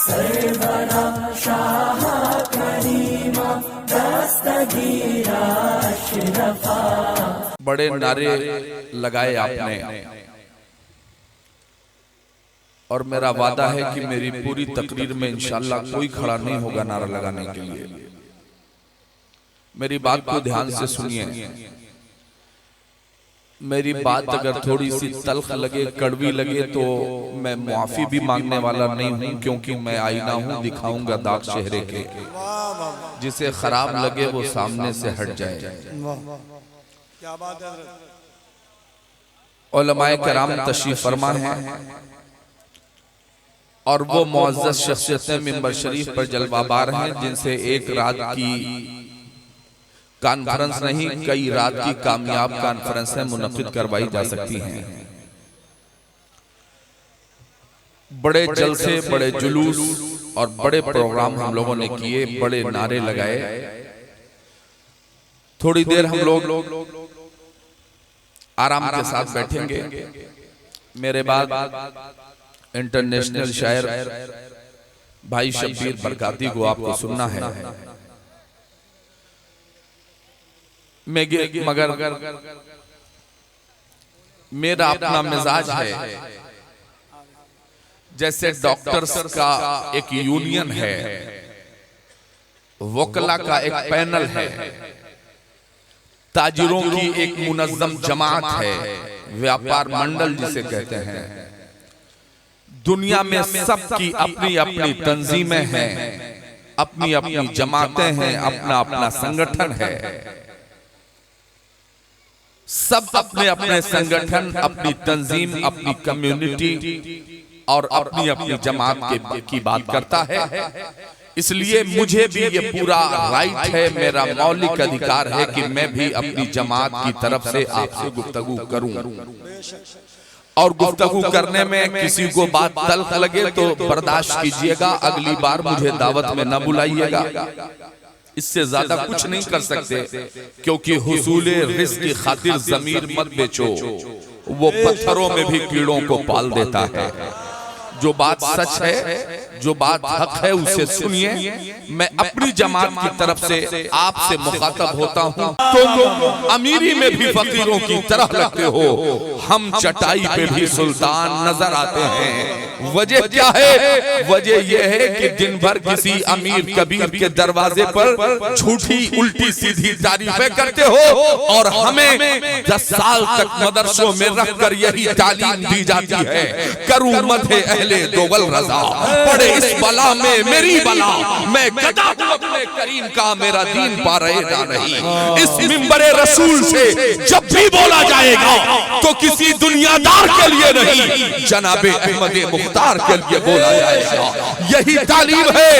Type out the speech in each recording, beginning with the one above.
सरवरा शाह करीमा दस्तगीरा अशरफा। बड़े नारे लगाए आपने और मेरा वादा है कि मेरी पूरी तकरीर में इंशाअल्लाह कोई खड़ा नहीं होगा नारा लगाने के लिए। मेरी बात को ध्यान से सुनिए। मेरी बात अगर थोड़ी सी तल्ख लगे, कड़वी लगे तो मैं मुआफी भी मांगने वाला नहीं हूं, क्योंकि मैं आईना हूं, दिखाऊंगा दाग चेहरे के। जिसे खराब लगे वो सामने से हट जाए। क्या बात है। उलमाए कराम तशरीफ फरमा है और वो मुअज़्ज़ज़ शख्सियतें मिंबर शरीफ पर जलवाबार हैं, जिनसे एक रात की कॉन्फ्रेंस नहीं, कई रात की कामयाब कॉन्फ्रेंसें मुनक्किद करवाई जा सकती हैं। बड़े जलसे, बड़े जुलूस और बड़े प्रोग्राम हम लोगों ने किए, बड़े नारे लगाए। थोड़ी देर हम लोग आराम के साथ बैठेंगे। मेरे बाद इंटरनेशनल शायर भाई शब्बीर बरकाती को आपको सुनना है। मगर मेरा अपना मिजाज है, जैसे डॉक्टर्स का एक यूनियन है, वकला का एक पैनल है, ताजिरों की एक मुनज़्ज़म जमात है, व्यापार मंडल जिसे कहते हैं। दुनिया में सबकी अपनी अपनी तंजीमें हैं, अपनी अपनी जमातें हैं, अपना अपना संगठन है। सब अपने अपने संगठन, अपनी तंजीम, अपनी कम्युनिटी और अपनी अपनी जमात की बात करता है। इसलिए मुझे भी ये पूरा राइट है, मेरा मौलिक अधिकार है कि मैं भी अपनी जमात की तरफ से आपसे गुफ्तगू करूं। और गुफ्तगू करने में किसी को बात तल्ख लगे तो बर्दाश्त कीजिएगा, अगली बार मुझे दावत में न बुलाइएगा। इससे ज्यादा कुछ नहीं कर सकते, क्योंकि हुसूले रिज़्क़ की खातिर ज़मीर मत बेचो, वो पत्थरों में भी कीड़ों को पाल देता है। जो बात सच है, जो बात हक है, उसे सुनिए। मैं अपनी जमात की तरफ से आपसे मुखातब होता हूँ। तुम अमीरी में भी फकीरों की तरह लगते हो, हम चटाई पे भी सुल्तान नजर आते हैं। वजह क्या है? वजह यह है कि दिन भर किसी अमीर कबीर के दरवाजे पर झूठी उल्टी सीधी तारीफें करते हो, और हमें 10 साल तक मदरसों में रखकर यही तालीम दी जाती है, करूं मदहे अहले दोगल रजा, पड़े इस बला में मेरी बला, मैं गदा हूं अपने करीम का, मेरा दीन पा रहेगा नहीं। इस मिंबरे रसूल से जब भी बोला जाएगा तो किसी दुनियादार के लिए नहीं, जनाबे अहमद मुख्तार के लिए बोला जाएगा। यही तालीम है,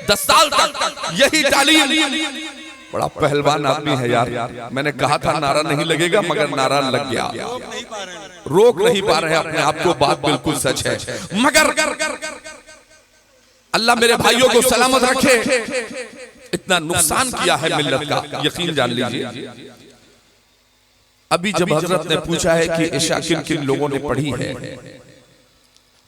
10 साल तक यही तालीम। बड़ा पहलवान आदमी है यार। मैंने कहा था नारा नहीं लगेगा, मगर नारा लग गया। रोक नहीं पा रहे अपने आप को, बात बिल्कुल सच है। मगर अल्लाह मेरे भाइयों को सलामत रखे। इतना नुकसान किया है मिल्लत का, यकीन जान लीजिए। अभी जब हजरत ने पूछा है कि इशा किन किन लोगों ने पढ़ी है,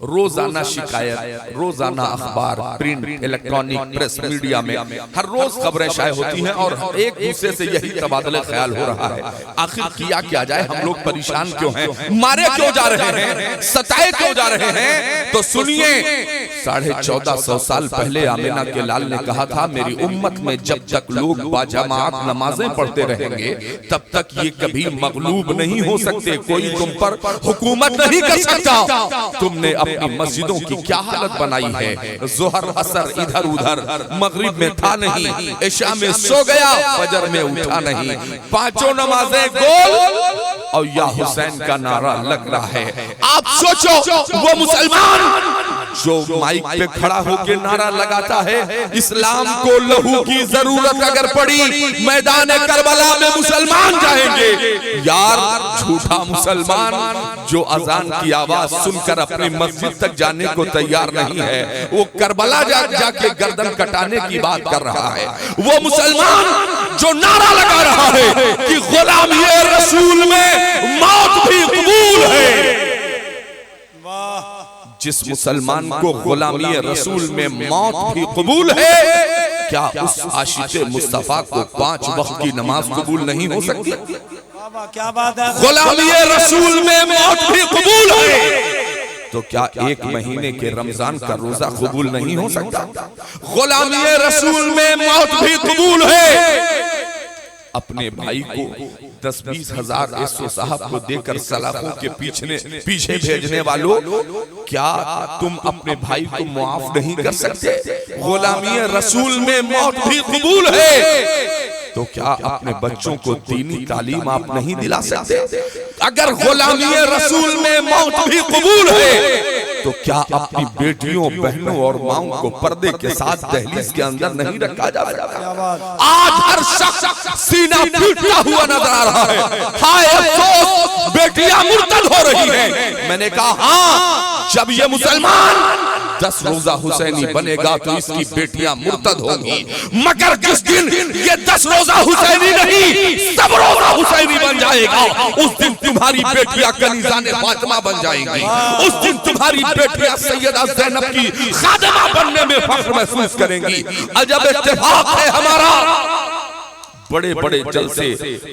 रोजाना शिकायत, रोजाना अखबार, प्रिंट, इलेक्ट्रॉनिक, प्रेस, मीडिया में हर रोज खबरें शाये होती हैं और एक दूसरे से यही तबादला ख्याल हो रहा है। आखिर किया क्या जाए? हम लोग परेशान क्यों हैं? मारे क्यों जा रहे हैं? सताए क्यों जा रहे हैं? तो सुनिए, 1450 साल पहले आमिना के लाल ने कहा था, मेरी उम्मत में जब तक लोग बाजमात नमाजें पढ़ते रहेंगे तब तक ये कभी मगलूब नहीं हो सकते, कोई तुम पर हुकूमत नहीं कर सकता। तुमने अपनी मस्जिदों की क्या हालत बनाई है? जोहर असर इधर उधर, मगरिब में था नहीं, इशा में सो गया, फजर में उठा नहीं, पांचों नमाजें गोल, और या हुसैन का नारा लग रहा है। आप सोचो, वो मुसलमान जो माइक पे खड़ा होकर नारा लगाता है, इस्लाम को लहू की जरूरत अगर पड़ी मैदान करबला में मुसलमान जाएंगे। यार झूठा मुसलमान जो अजान की आवाज सुनकर अपनी मस्जिद तक जाने को तैयार नहीं है, वो करबला जाके गर्दन कटाने की बात कर रहा है। वो मुसलमान जो नारा लगा रहा है कि गुलामी रसूल में मौत भी कबूल है। जिस मुसलमान को गुलामी रसूल में मौत भी कबूल है, क्या उस आशिक़े मुस्तफा को 5 वक्त की नमाज कबूल नहीं हो सकती? क्या बात है। गुलामी रसूल में मौत भी कबूल है, तो क्या 1 महीने के रमजान का रोजा कबूल नहीं हो सकता? गुलामी रसूल में मौत भी कबूल है। अपने भाई को 10-20 हजार एसओ साहब को देकर सलाखों के पीछे भेजने वालों, क्या तुम अपने भाई को मुआफ नहीं कर सकते? गुलामी रसूल में मौत भी कबूल है, तो क्या अपने बच्चों को दीनी तालीम आप नहीं दिला सकते? अगर गुलामी रसूल में मौत भी कबूल है, तो क्या अपनी बेटियों, बहनों और माओं को पर्दे के साथ दहलीज के अंदर नहीं रखा जा सकता? आज हर शख्स सीना फूटता हुआ नजर आ रहा है। हाय अफसोस, बेटियां मुर्तद हो रही हैं। मैंने कहा हाँ, जब ये मुसलमान 10 रोजा हुसैनी बनेगा तो इसकी बेटियां मुर्तद होंगी, मगर जिस दिन ये 10 रोजा हुसैनी नहीं, सब रोजा हुसैनी बन जाएगा, उस दिन तुम्हारी बेटियां कनीज़ाने फातिमा बन जाएंगी। उस दिन तुम्हारी बेटियां सैयदा ज़ैनब की खादिमा बनने में फख्र महसूस करेंगी। अजब इत्तेफाक है हमारा, बड़े बड़े जलसे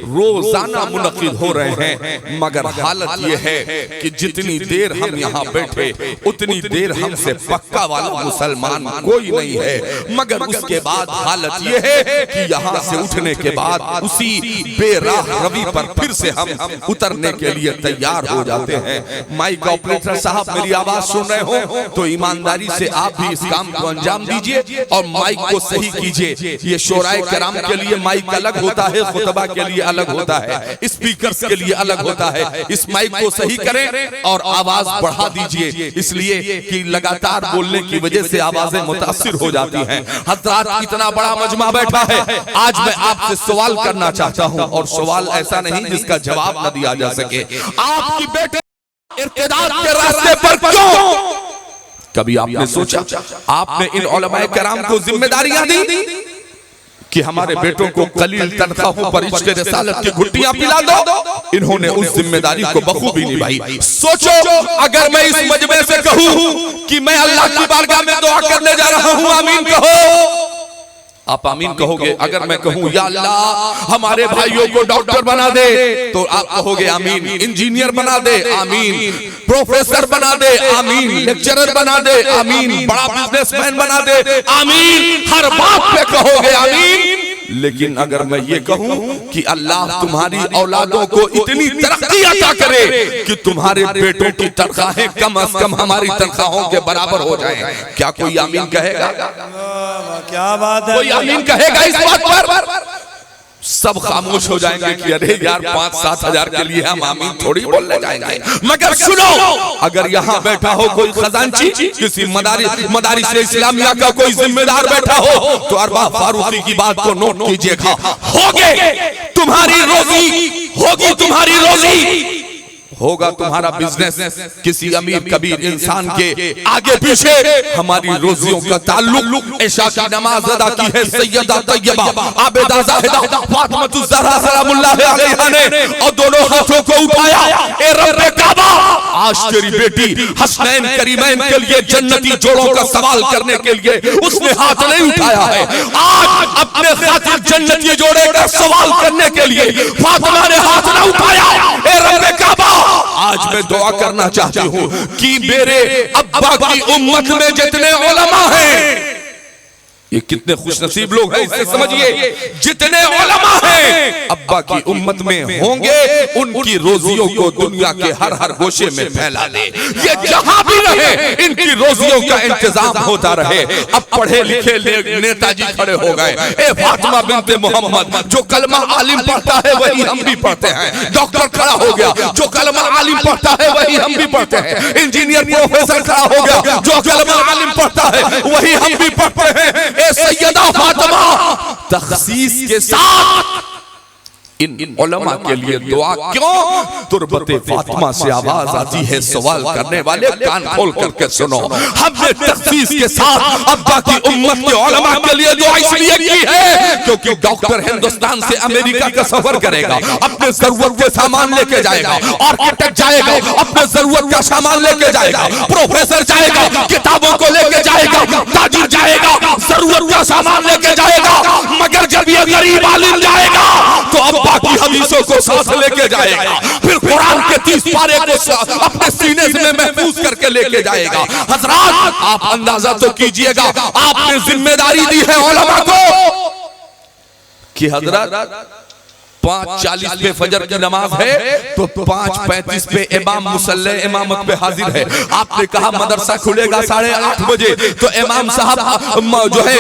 रोजाना मुनक़िद हो रहे हैं, मगर हालत ये है कि जितनी देर हम यहाँ बैठे उतनी देर हमसे पक्का वाला मुसलमान कोई नहीं है। मगर उसके बाद हालत ये है कि यहाँ से उठने के बाद उसी बेराह रवि पर फिर से हम उतरने के लिए तैयार हो जाते हैं। माइक ऑपरेटर साहब, मेरी आवाज सुन रहे हो तो ईमानदारी से आप भी इस काम को अंजाम दीजिए और माइक को सही कीजिए। ये शोराए कराम के लिए माइक अलग होता है, खुतबा के लिए अलग होता है, स्पीकर्स के लिए अलग होता है। इस माइक को सही करें और आवाज बढ़ा दीजिए, इसलिए कि लगातार बोलने की वजह से आवाजें मुतासिर हो जाती हैं। हज़रात, इतना बड़ा मजमा बैठा है, आज मैं आपसे सवाल करना चाहता हूं, और सवाल ऐसा नहीं जिसका जवाब न दिया जा सके। आपकी बेटे इर्तिदाद के रास्ते पर क्यों? कभी आपने सोचा? आपने इन उलमाए कराम को जिम्मेदारियां दी कि हमारे बेटों को कलील तनख्वाहों पर इश्क़ रिसालत की घुट्टियां पिला दो? इन्होंने उस जिम्मेदारी को बखूबी निभाई। सोचो, अगर मैं इस मजमे से कहूं कि मैं अल्लाह की बारगाह में दुआ करने जा रहा हूं, आमीन कहो। आप आमीन कहोगे। अगर मैं कहूं या अल्लाह हमारे भाइयों को डॉक्टर बना दे, तो आप कहोगे आमीन। इंजीनियर बना दे, आमीन। प्रोफेसर बना दे, आमीन। लेक्चरर बना दे, आमीन। बड़ा बिजनेसमैन बना दे, आमीन। हर बात पे कहोगे आमीन। लेकिन अगर मैं ये कहूं कि अल्लाह तुम्हारी औलादों को इतनी तरक्की अता करे कि तुम्हारे बेटों की तनख्वाहें कम से कम हमारी तनख्वाहों के बराबर हो जाएं, क्या कोई आमीन कहेगा? क्या बात है। कोई आमीन कहेगा इस बात पर? सब खामोश हो जाएंगे कि अरे यार 5-7 हजार के लिए हम आमीन थोड़ी बोलने जाएंगे। मगर सुनो, अगर यहाँ बैठा हो कोई खजांची, किसी मदारिस इस्लामिया का कोई जिम्मेदार बैठा हो, तो अरबा फारूकी की बात को नोट कीजिएगा। होगे तुम्हारी रोजी, होगी तुम्हारी रोजी, होगा तुम्हारा बिजनेस, किसी अमीर कबीर इंसान के आगे पीछे हमारी रोजियों का ताल्लुक। इशा की नमाज अदा की है सैयदा तैयबा आबिदा ज़ाहिदा फातिमा ज़हरा सलामुल्लाह अलैहा ने, और दोनों हाथों को उठाया, ए रब्बे काबा, आज तेरी बेटी हसनैन करीमैन के लिए जन्नती जोड़ों का सवाल करने के लिए उसने हाथ नहीं उठाया है। आज अपने खातिर जन्नती जोड़े का सवाल करने के लिए फातिमा ने हाथ न उठाया। ए रब्बे काबा, आज मैं दुआ करना चाहती हूँ कि मेरे अब्बा की उम्मत में जितने उलमा हैं, ये कितने खुशनसीब लोग हैं, इससे समझिए, जितने उलमा हैं अब्बा की उम्मत में होंगे, उनकी रोजियों को दुनिया के हर हर गोशे में फैला दे। ये जहां भी रहे इनकी रोजियों का इंतजाम होता रहे। अब पढ़े लिखे नेताजी खड़े हो गए। ए फातिमा बिनते मोहम्मद, जो कलमा आलिम पढ़ता है वही हम भी पढ़ते हैं। डॉक्टर खड़ा हो गया, जो कलमा आलिम पढ़ता है वही हम भी पढ़ते हैं। इंजीनियर प्रोफेसर खड़ा हो गया, जो कलमा आलिम पढ़ता है वही हम भी पढ़ते हैं। सैयदा फातिमा तखसीस के साथ इन उलमा के लिए दुआ क्यों? तुरबते फातिमा से आवाज आती है, सवाल करने वाले कान खोल करके सुनो। हमने तखसीस के साथ अब्बा की उम्मत के उलमा के लिए दुआ इसलिए की है क्योंकि डॉक्टर हिंदुस्तान से अमेरिका का सफर करेगा, अपने जरूरत के सामान लेके जाएगा, आर्किटेक्ट जाएगा अपने जरूरत का सामान लेके जाएगा, प्रोफेसर जाएगा किताबों को लेके जाएगा, ताजिर जाएगा जरूरत का सामान लेके जाएगा, मगर जब ये गरीब आलिम जाएगा तो अब्बा की हदीसों को साथ लेके जाएगा, फिर कुरान के 30 पारे को अपने सीने में महफूज करके लेके जाएगा। हजरात आप अंदाजा तो कीजिएगा, आपने जिम्मेदारी दी है उलमा को कि हजरत 5:40 पे फजर की नमाज है तो 5:35 पे इमाम मुसल्ले इमामत पे हाजिर है। आपने कहा मदरसा खुलेगा 8:30 बजे तो इमाम साहब जो है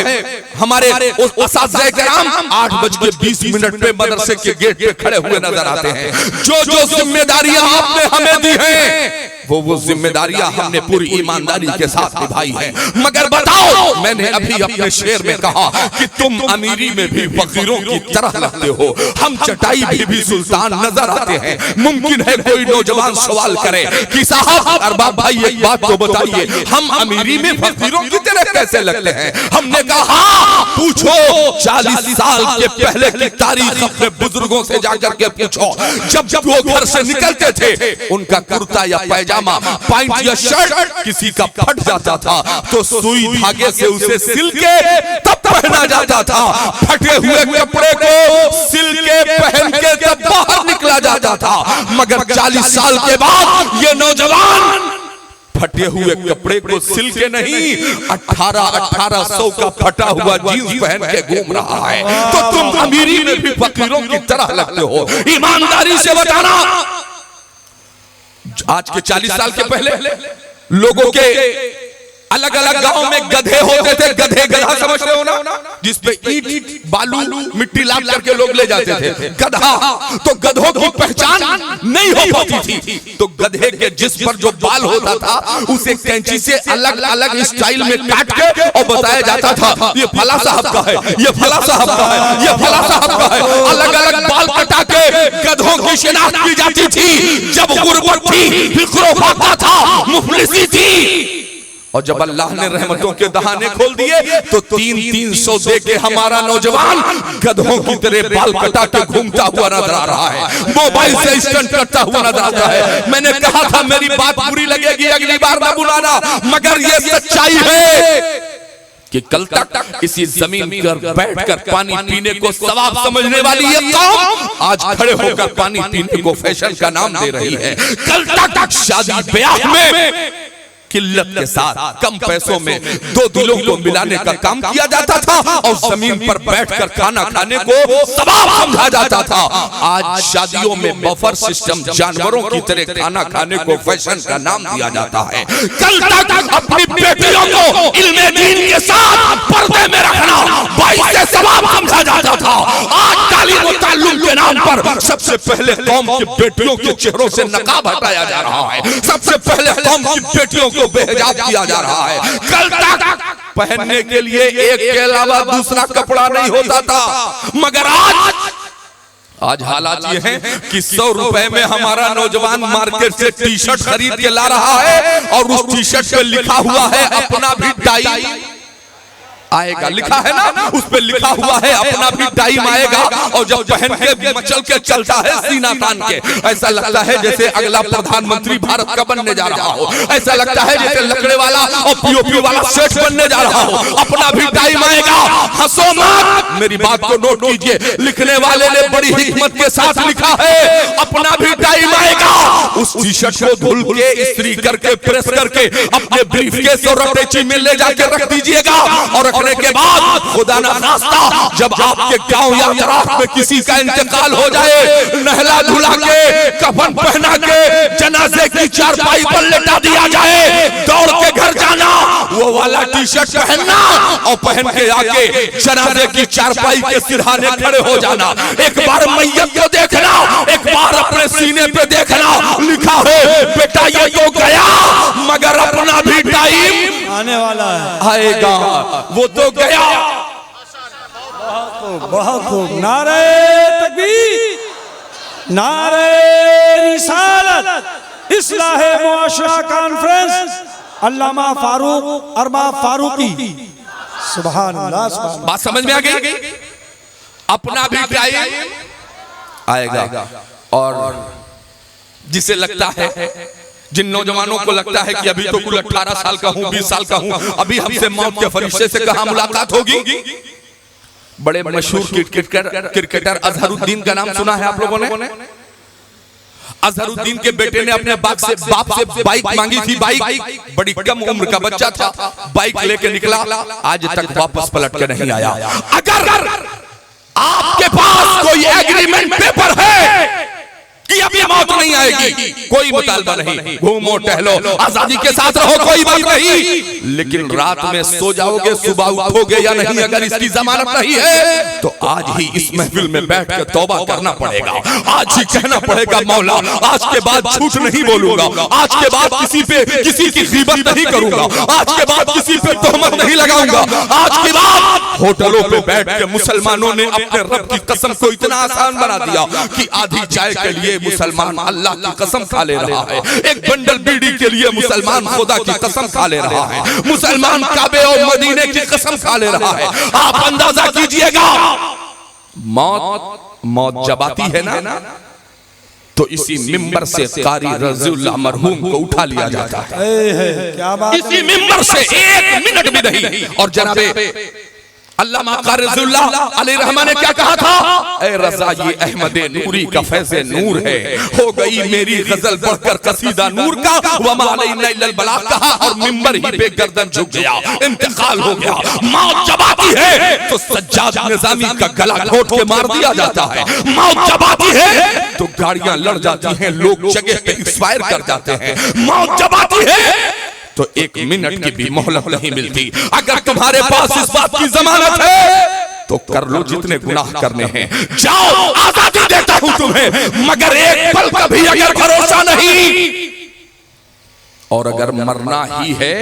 हमारे उस्ताद किराम 8:20 पे मदरसे के गेट पे खड़े हुए नजर आते हैं। जो जो जिम्मेदारियां आपने हमें दी हैं वो जिम्मेदारियां हमने पूरी ईमानदारी के साथ निभाई है। मगर बताओ, मैंने अभी अपने शेर में कहा कि तुम अमीरी में भी फकीरों की तरह लगते हो, हम चटाई भी सुल्तान नजर आते हैं। मुमकिन है कोई नौजवान सवाल करे कि साहब अरबाब भाई एक बात तो बताइए, हम अमीरी में फकीरों की तरह कैसे लगते हैं? हमने कहा पूछो 40 साल के पहले की तारीख अपने बुजुर्गों से जाकर के पूछो। जब वो घर से निकलते थे उनका कुर्ता या पैजामा पैंट या शर्ट किसी का फट जाता था तो सुई धागे से उसे सिल के तब पहना जाता था। फटे हुए कपड़े को सिल के पहन के तब बाहर निकला जाता था। मगर 40 साल के बाद ये नौजवान फटे हुए कपड़े को सिल के नहीं 1800 का फटा हुआ जींस पहन के घूम रहा है। तो तुम अमीरी में भी फकीरों की तरह लगते हो। ईमानदारी से बताना, आज के 40 साल के पहले लोगों के अलग अलग गांव में गधे होते थे। गधे गधा समझ रहे हो ना, जिसपे ईंट बालू मिट्टी लाद करके लोग ले जाते थे। गधा तो गधों की पहचान नहीं हो पाती थी, तो गधे के जिस पर जो बाल होता था उसे कैंची से अलग अलग स्टाइल में काट के और बताया जाता था ये फला साहब का है, ये फला साहब का है, ये फला साहब का है। अलग अलग बाल कटा के गधों की शिनाख्त की जाती थी। जब गुर्बत थी, फिक्र फाका था, मुफलिसी थी, और जब अल्लाह ने रहमतों के दहाने खोल दिए तो 300 दे के हमारा नौजवान गधों की तरह बाल कटा के घूमता हुआ नजर आ रहा है, मोबाइल से स्टंट करता हुआ नजर आता है। मैंने कहा था मेरी बात बुरी लगेगी, अगली बार ना बुलाना, मगर ये सच्चाई है कि कल तक इसी जमीन पर बैठकर पानी पीने को सवाब समझने वाली ये कौम आज खड़े होकर पानी पीने को फैशन का नाम दे रही है। कल तक शादी ब्याह में किल्लत के साथ कम पैसों में दो दिलों को मिलाने का काम किया जाता था और जमीन पर बैठकर खाना खाने को सवाब समझा जाता था। आज शादियों में बफर सिस्टम, जानवरों की तरह खाना खाने को फैशन का नाम दिया जाता है। कल तक अपनी बेटियों को इल्मे दीन के साथ पर्दे में रखना बाइसे सवाब समझा जाता था। आज तालीम व ताल्लुम के नाम पर सबसे पहले कौम की बेटियों के चेहरों से नकाब हटाया जा रहा है। सबसे पहले कौम की बेटियों को बेहिजाब किया जा रहा है। कल तक पहनने के लिए एक के अलावा दूसरा कपड़ा नहीं होता था, मगर आज हालात ये हैं कि 100 रुपए में हमारा नौजवान मार्केट से टी शर्ट खरीद के ला रहा है और उस टी शर्ट पे लिखा हुआ है अपना भी टाइम आएगा। लिखा है ना, उस पे लिखा हुआ है अपना भी टाइम आएगा। और जब पहन के मचल के चलता है सीना तान के, ऐसा लगता है जैसे अगला प्रधानमंत्री भारत का बनने जा रहा हो। ऐसा लगता है जैसे लकड़े वाला और पीओपी वाला सेठ बनने जा रहा हो। अपना भी टाइम आएगा, हंसो मत, मेरी बात को नोट कीजिए। लिखने वाले ने बड़ी हिकमत के साथ लिखा है अपना भी टाइम आएगा। उस टी शर्ट को धुल के इस्त्री करके प्रेस करके अपने ब्रीफकेस और अटैची में ले जाके रख दीजिएगा। और के बाद खुदा ना खास्ता जब आपके गांव या इलाके में किसी का इंतकाल हो जाए, नहला धुला के कफन पहना के जनाजे की चारपाई पर लेटा दिया जाए, दौड़ के घर जाना, वो वाला टी शर्ट पहनना और पहन के आके जनाजे की चारपाई के सिरहाने खड़े हो जाना। एक बार मैयत को देखना, एक बार अपने सीने पे देखना, लिखा है बेटा ये तो गया मगर अपना भी टाइम आने वाला है, आएगा। वो तो गया। बहुत खूब, नारे तकबीर। नारे रिसालत इस्लाहे मुआशरा कॉन्फ्रेंस अल्लामा फारूक अरबाब फारूकी। सुभान अल्लाह, सुभान अल्लाह। बात समझ में आ गई? अपना भी टाइम आएगा और जिसे लगता है, जिन नौजवानों को लगता है कि अभी तो कुल 18 साल का हूं, 20 साल का हूं, अभी हमसे मौत के फरिश्ते से कहां मुलाकात होगी। बड़े मशहूर क्रिकेटर अजहरुद्दीन का नाम सुना है आप लोगों ने? अजहरुद्दीन के बेटे ने अपने बाप से बाइक मांगी थी। बाइक, बड़ी कम उम्र का बच्चा था, बाइक लेके निकला, आज तक वापस पलट के नहीं आया। अगर आपके पास कोई एग्रीमेंट पेपर है कि अभी मौत नहीं आएगी, कोई मुतालबा नहीं, घूमो टहलो आजादी के साथ रहो, कोई बात नहीं, लेकिन रात में सो जाओगे, सुबह उठोगे या नहीं, अगर इसकी जमानत नहीं है तो आज ही इस महफिल में बैठ के तौबा करना पड़ेगा। आज ही कहना पड़ेगा, मौला आज के बाद झूठ नहीं बोलूंगा, आज के बाद किसी की गीबत नहीं करूंगा, आज के बाद किसी पे तोहमत नहीं लगाऊंगा, आज के बाद। होटलों पे बैठ के मुसलमानों ने अपने रब की कसम को इतना आसान बना दिया कि आधी चाय के लिए मुसलमान अल्लाह की कसम खा ले रहा है, एक बंडल बीड़ी के लिए मुसलमान खुदा की कसम खा ले रहा है, मुसलमान काबे और मदीने की कसम खा ले रहा है। आप अंदाजा कीजिएगा, मौत जब आती है ना तो इसी मिंबर से कारी रज़ीउल्लाह मरहूम को उठा लिया जाता है। क्या बात, इसी मिंबर से 1 मिनट भी नहीं। और जनाबे अल्लामा कारी रज़ीउल्लाह अलैहि रहमा ने क्या कहा था? ए रज़ा, ये अहमद नूरी का फैज़े नूर है, हो गई मेरी गजल बढ़कर कसीदा नूर का, वमा अलैना इल्लल बलाग कहा और मिंबर ही पे गर्दन झुक गया, इंतकाल हो गया। मौत जब आती है तो सज्जाद निज़ामी का गला घोट के मार दिया जाता है। मौत जब आती है तो गाड़ियां लड़ जाती हैं, लोग जगह पे एक्सपायर कर जाते हैं। मौत जब आती है तो 1 मिनट की भी मोहलत नहीं मिलती। अगर तुम्हारे पास इस बात की जमानत है तो कर लो जितने गुनाह करने हैं, जाओ, आजादी देता हूं तुम्हें, मगर एक पल का भी अगर भरोसा नहीं। और अगर मरना ही है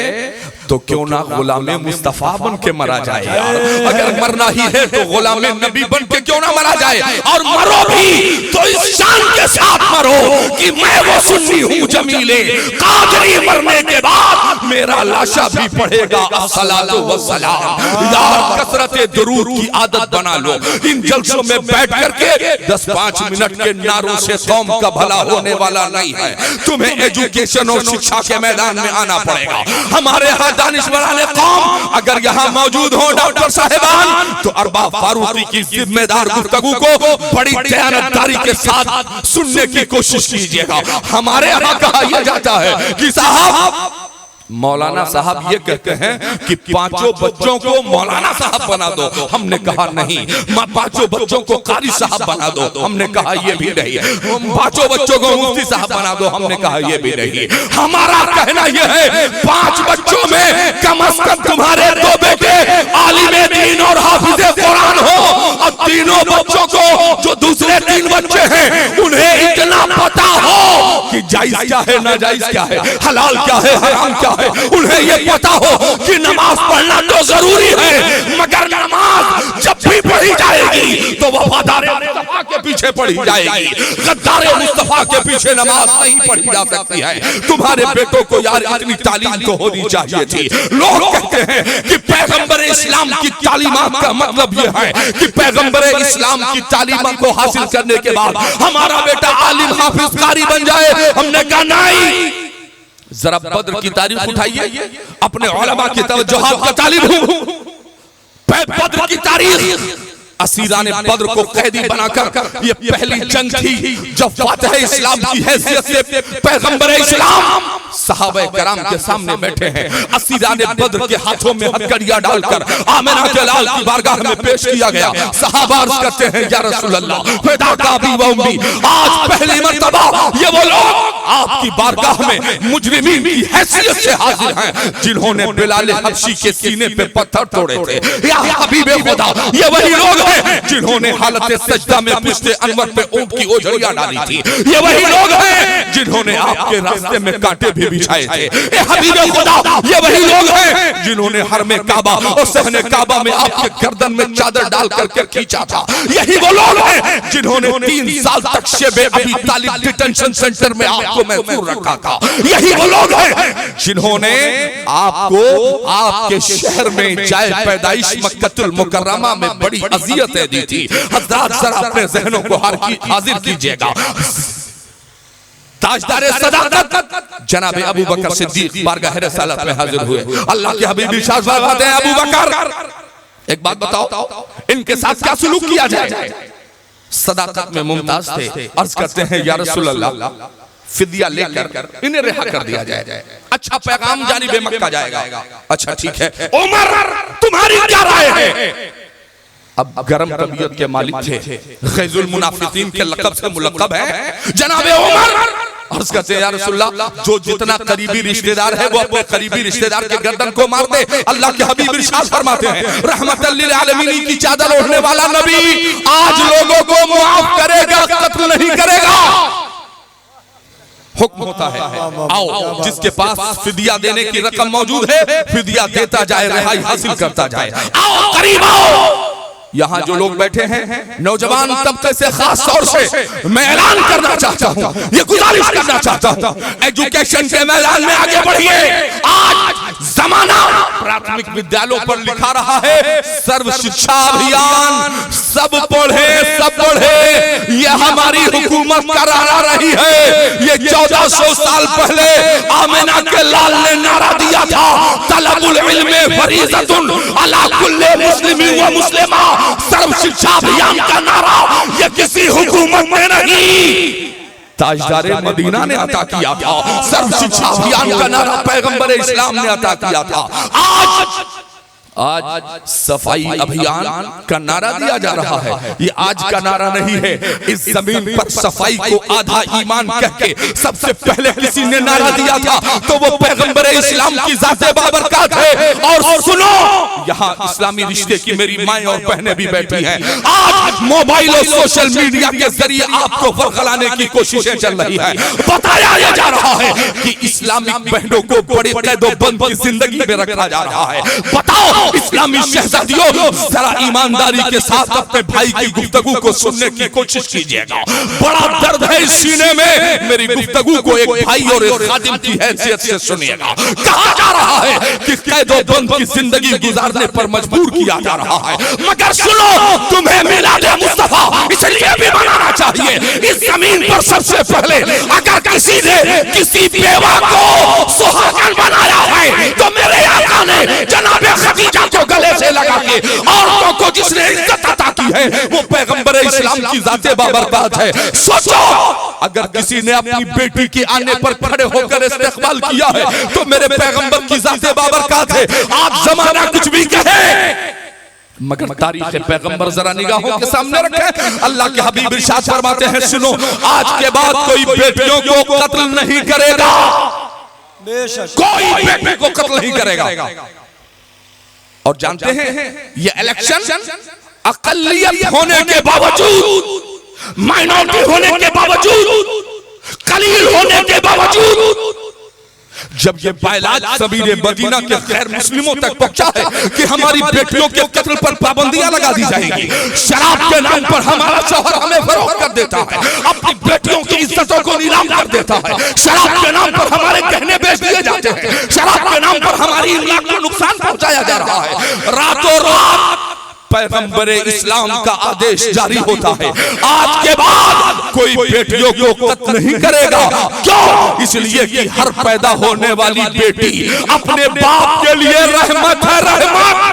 तो क्यों ना गुलामे मुस्तफा बन के मरा जाए यार। अगर मरना ही है तो गुलामे नबी बन के क्यों ना मरा जाए, और मरो भी तो इस शान के साथ मरो कि मैं वो सुन्नी हूँ जमीले कादरी, मरने के बाद मेरा लाशा भी पढ़ेगा अस्सलातु वस्सलाम। यार कसरते दुरूद की आदत बना लो। इन जलसों में बैठ करके 10-5 मिनट के नारों से कौम का भला होने वाला नहीं है। तुम्हें एजुकेशन और शिक्षा के मैदान में आना पड़ेगा। हमारे यहाँ दानिशवराने कौम अगर यहाँ मौजूद हो डॉक्टर साहिबान, तो अरबाब फारूकी की जिम्मेदार गुफ्तगू को बड़ी दयानतदारी के साथ सुनने की कोशिश कीजिएगा। हमारे यहाँ कहा यह जाता है कि साहब, मौलाना साहब ये कहते हैं कि 5 बच्चों को मौलाना साहब बना दो। हमने कहा नहीं। 5 बच्चों को कारी साहब बना दो। हमने कहा ये भी नहीं। 5 बच्चों को मुफ्ती साहब बना दो। हमने कहा ये भी नहीं। हमारा कहना यह है 5 बच्चों में कम से कम तुम्हारे 2 बेटे आलिमे दीन और हाफिज़े कुरान हो, और तीनों बच्चों को जो दूसरे 3 बच्चे हैं उन्हें इतना पता हो कि जायज क्या है, नाजायज क्या है, हलाल क्या है, हराम क्या है। उन्हें ये पता हो कि नमाज पढ़ना तो जरूरी है, मगर नमाज जब भी पढ़ी जाएगी तो वफादार मुस्तफा के पीछे पढ़ी जाएगी, गद्दार मुस्तफा के पीछे नमाज नहीं पढ़ी जा सकती है। तुम्हारे बेटों को यार इतनी तालीम तो होनी चाहिए थी। लोग कहते हैं कि पैगंबर इस्लाम की तालीमात का मतलब यह है कि पैगंबर इस्लाम की तालीमात को हासिल करने के बाद हमारा बेटा आलिम हाफिज कारी बन जाए। हमने कहा नहीं। जरा बद्र की तारीख उठाइए, अपने उलमा की तवज्जुहात का तालिब हूं। बद्र की तारीख, असीराने बद्र को कैदी बनाकर ये पहली जंग थी जब फातिह इस्लाम की हैसियत से पैगंबर इस्लाम सहाबा कराम के सामने बैठे हैं। असीराने बद्र के हाथों में हथकड़ियां डालकर आमिना के लाल की बारगाह में पेश किया गया। सहाबा अर्ज करते हैं, या रसूल अल्लाह, फिदा का अबी व उम्मी, आज पहली मर्तबा ये वो लोग आपकी बारगाह में मुजरिमीन की हैसियत से हाजिर हैं जिन्होंने बिलाल हबशी के सीने पे पत्थर तोड़े थे। या हबीबे खुदा, ये वही लोग हैं जिन्होंने हालत सजदा में पुश्ते अनवर पे ऊंट की ओझड़ियां डाली थी। ये वही लोग हैं जिन्होंने आपके रास्ते में कांटे भी बिछाए थे। ए हबीबे खुदा, ये वही लोग हैं जिन्होंने हरमे काबा और सहने काबा में आपके गर्दन में चादर डाल करके खींचा था। यही वो लोग हैं जिन्होंने 3 साल तक शेबे अबी तालिब डिटेंशन सेंटर में आपको महफूज रखा था। यही वो लोग हैं जिन्होंने आपको आपके शहर में जाए पैदाइश मक्कतुल मुकर्रमा में बड़ी अजियतें दी थी। हज़रात जरा अपने ज़हनों को हाजिर कीजिएगा। ताजदारे सदाकत जनाब अबू बकर सिद्दीक बारगाह रिसालत में हाजिर हुए। अल्लाह के हबीब इरशाद फरमाते हैं, अबू बकर एक बात बताओ, इनके साथ क्या सुलूक किया जाए? सदाकत में मुमताज थे। अर्ज करते हैं, या रसूल अल्लाह, फिदिया लेकर इन्हें रिहा कर दिया जाए। अच्छा, पैगाम जानिबे मक्का जाएगा। अच्छा ठीक है, उमर तुम्हारी क्या राय है? अब गरम तबीयत के मालिक थे, ग़ैज़ुल मुनाफ़िक़ीन के लक़ब से मुलक़ब है जनाबे उमर। अर्ज़ करते हैं, या रसूलल्लाह, जो जितना करीबी रिश्तेदार है वो अपने करीबी रिश्तेदार के गर्दन को मार दे। अल्लाह के हबीब इरशाद फरमाते हैं, रहमतल लिल आलमीन की चादर ओढ़ने वाला नबी आज लोगों को मुआफ करेगा, कत्ल नहीं करेगा। हुक्म होता है, आओ जिसके पास फिदिया देने की रकम मौजूद है फिदिया देता जाए, रिहाई हासिल करता जाए। आओ करीब आओ। यहाँ जो लोग बैठे हैं नौजवान तबके से खास तौर से मैं ऐलान करना चाहता हूँ, ये गुजारिश करना चाहता हूँ, एजुकेशन के मैदान में आगे बढ़िए। आज जमाना प्राथमिक विद्यालयों पर लिखा रहा है सर्व शिक्षा अभियान, सब पढ़े, ये हमारी हुकूमत करा रही है। ये 1400 साल पहले आमिना के लाल ने नारा दिया था, तलबुल इल्मे फरीज़तुन अला कुल्ले मुस्लिमीन व मुस्लिमा। सर्व शिक्षा अभियान का नारा ये किसी हुकूमत ने नहीं, ताजदारे मदीना ने अता किया था। सर्व शिक्षा अभियान का नारा पैगंबर इस्लाम ने अता किया था। आज सफाई अभियान का नारा दिया जा रहा है। ये आज का नारा नहीं है, इस जमीन पर सफाई को आधा ईमान कह के सबसे पहले किसी ने नारा दिया था तो वो पैगंबर इस्लाम की ज़ाते बाबरकत है। और सुनो, यहाँ इस्लामी रिश्ते की मेरी माएं और बहनें भी बैठी हैं। आज मोबाइल और सोशल मीडिया के जरिए आपको फरगलाने की कोशिशें चल रही है। बताया जा रहा है कि इस्लामिक बहनों को बड़े कैदोबंद की जिंदगी में रखा जा रहा है। बताओ इस्लामी शहजादियों, जरा ईमानदारी के साथ अपने भाई की गुफ्तगू को सुनने की कोशिश कीजिएगा। बड़ा दर्द है इस सीने में, मेरी गुफ्तगू को एक भाई और एक खादिम की हैसियत से सुनिएगा। कहा जा रहा है कि कैदोबंद की जिंदगी गुजारने पर मजबूर किया जा रहा है, मगर सुनो, तुम्हें मिलादे मुस्तफा इसलिए भी मनाना चाहिए। इस जमीन पर सबसे पहले अगर किसी ने किसी बेवा को सुहागन बनाया है तो मेरे आका ने जनाबे खदीजा को गले से लगा के औरतों को जिसने इज्जत अता की है वो पैगंबर इस्लाम की ज़ाते बाबरकत है। सोचो, अगर किसी ने अपनी बेटी के आने पर खड़े होकर इस्तेकबाल किया है तो मेरे पैगंबर की ज़ाते बाबरकत है। आप जमाना कुछ भी कहे मगर तारीख पैगंबर जरा निगाहों के सामने रखे। अल्लाह के हबीब इरशाद फरमाते हैं, सुनो, आज के बाद कोई बेटियों को कत्ल नहीं करेगा, कोई बेटी को कत्ल नहीं करेगा। और जानते हैं ये इलेक्शन अकलियत होने के बावजूद, माइनॉरिटी होने के बावजूद, कलील होने के बावजूद, जब ये बायलाज सबीरे मदीना के गैर मुस्लिमों तक पहुंचा है कि हमारी बेटियों के कत्ल पर पाबंदियां लगा दी जाएंगी, शराब के नाम पर हमारा शौहर हमें फरोख्त कर देता है, अपनी बेटियों की इज्जतों को नीलाम कर देता है, शराब के नाम पर हमारे गहने बेच दिए जाते हैं, शराब के नाम पर हमारी इमलाक को नुकसान पहुंचाया जा रहा है। रातों रात पैगंबर इस्लाम का आदेश जारी होता है, आज के बाद कोई बेटियों को कत्ल नहीं करेगा। क्यों? इसलिए कि हर पैदा होने वाली बेटी अपने बाप के लिए रहमत है, रहमत।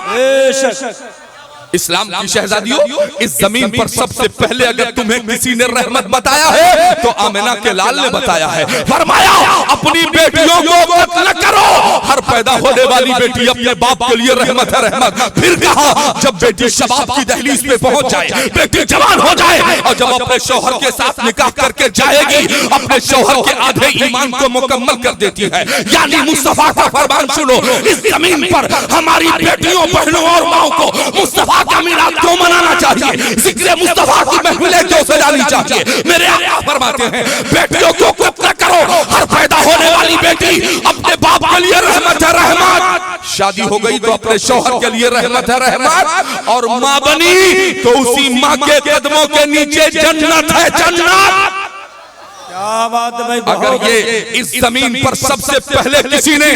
इस्लाम की शहजादियों, इस जमीन पर सबसे पहले अगर तुम्हें किसी ने रहमत बताया है तो आमिना के लाल ने बताया है। फरमाया अपनी बेटियों को कत्ल करो, हर पैदा होने वाली बेटी अपने बाप के लिए रहमत है, रहमत। फिर कहा जब बेटी शबाब की दहलीज पे पहुंच जाए, बेटी जवान हो जाए और जब अपने शौहर के साथ निकाह करके जाएगी, अपने शौहर के आधे ईमान को मुकम्मल कर देती है। यानी मुस्तफा का फरमान सुनो, इस जमीन पर हमारी बेटियों, बहनों और माओ को मुस्तफा का मीलाद क्यों मनाना चाहिए, जिक्र मुस्तफा की महफिलें क्यों सजानी चाहिए। मेरे आका फरमाते हैं बेटियों को कत्ल करो, हर पैदा होने वाली बेटी अपने बाप के लिए रहमत है, रहमत। शादी हो गई तो अपने शौहर के लिए रहमत है, रहमत। और माँ बनी तो उसी माँ के कदमों के नीचे जन्नत है, जन्नत। क्या बात है भाई। अगर ये इस जमीन पर सबसे पहले किसी ने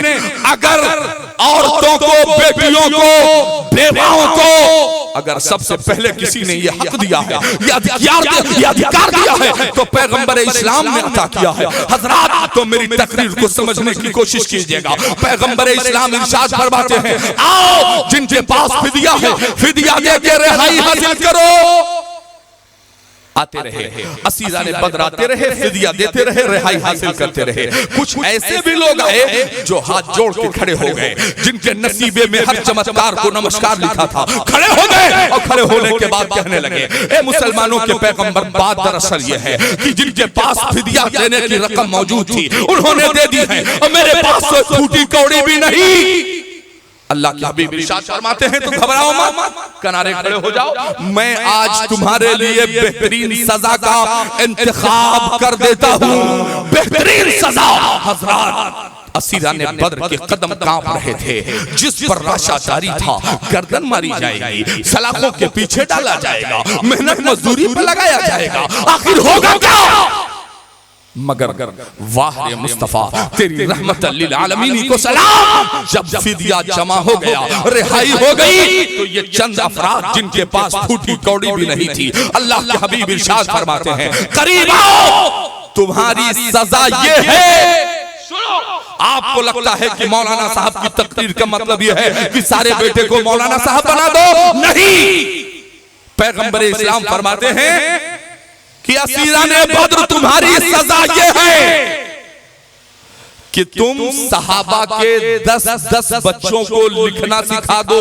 अगर औरतों को, बेटियों को, बेवाओं को अगर सबसे पहले किसी ने ये हक दिया है, ये अधिकार दिया है तो पैगंबर इस्लाम ने अता किया है। हजरात तो मेरी तकरीर को समझने की कोशिश कीजिएगा। पैगंबर इस्लाम इरशाद फरमाते हैं आओ जिनके पास फिदिया है, फिदिया दे के रिहाई हासिल करो। आते रहे, असीराने बदर आते रहे, फिदिया देते रहे, रिहाई हासिल करते रहे। कुछ ऐसे भी लोग आए जो हाथ जोड़ के खड़े हो गए, जिनके नसीबे में हर चमत्कार को नमस्कार लिखा था, खड़े हो गए और खड़े होने के बाद कहने लगे ए मुसलमानों के पैगंबर, बात दरअसल ये है कि जिनके पास फिदिया देने की रकम मौजूद थी उन्होंने दे दी है और मेरे पास तो फूटी कौड़ी भी नहीं। अल्लाह के हबीब इरशाद फरमाते हैं तो घबराओ मत, किनारे खड़े हो जाओ। मैं आज तुम्हारे लिए बेहतरीन सजा का इंतखाब कर देता हूँ, बेहतरीन सजा। हजरात असीराने बद्र के कदम कांप रहे थे, जिस पर राशा जारी था, गर्दन मारी जाएगी, सलाखों के पीछे डाला जाएगा, मेहनत मजदूरी पर लगाया जाएगा, आखिर होगा क्या। मगर वाह रे मुस्तफा तेरी रहमत लिल आलमीन को सलाम। जब फिदिया जमा हो गया, रिहाई हो गई, तो ये चंद अफराद जिनके पास फूटी कौड़ी भी नहीं थी, अल्लाह के हबीब इरशाद फरमाते हैं करीब आओ, तुम्हारी सजा ये है। आपको लगता है कि मौलाना साहब की तकरीर का मतलब यह है कि सारे बेटे को मौलाना साहब बना दो, नहीं। पैगंबर इस्लाम फरमाते हैं कि असीराने बद्र तुम्हारी सजा ये है कि तुम सहाबा के 10-10 बच्चों को लिखना सिखा दो,